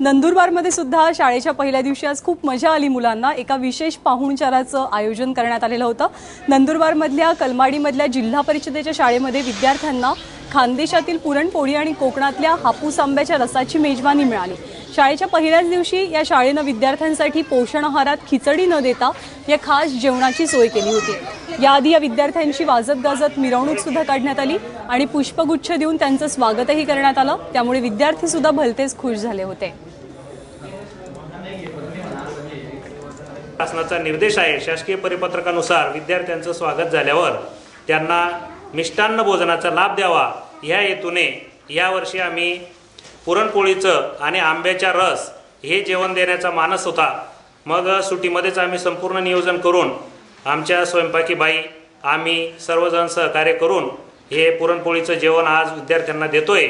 नंदुरबारमध्ये सुद्धा शाळेच्या पहिल्या दिवशी आज खूप मजा आली मुलांना। एका विशेष पाहुणचाराचं आयोजन करण्यात आलेलं होतं। नंदुरबारमधल्या कलमाडीमधल्या जिल्हा परिषदेच्या शाळेमध्ये विद्यार्थ्यांना खानदेशातील पुरणपोळी आणि कोकणातल्या हापूस आंब्याच्या रसाची मेजवानी मिळाली। शाळेच्या पहिल्याच दिवशी या शाळेने विद्यार्थ्यांसाठी पोषण आहारात खिचडी न देता या खास जेवणाची सोय केली होती। याआधी या विद्यार्थ्यांची वाजत गाजत मिरवणूक सुद्धा काढण्यात आली आणि पुष्पगुच्छ देऊन त्यांचं स्वागतही करण्यात आलं। त्यामुळे विद्यार्थी सुद्धा भलतेच खुश झाले होते। शासनाचा निर्देश आहे, शासकीय परिपत्रकानुसार विद्यार्थ्यांचं स्वागत झाल्यावर त्यांना मिष्टान्न भोजनाचा लाभ द्यावा या हेतूने यावर्षी आम्ही पुरणपोळीचं आणि आंब्याचा रस हे जेवण देण्याचा मानस होता। मग सुट्टीमध्येच आम्ही संपूर्ण नियोजन करून आमच्या स्वयंपाकी बाई आम्ही सर्वजण सहकार्य करून हे पुरणपोळीचं जेवण आज विद्यार्थ्यांना देतोय।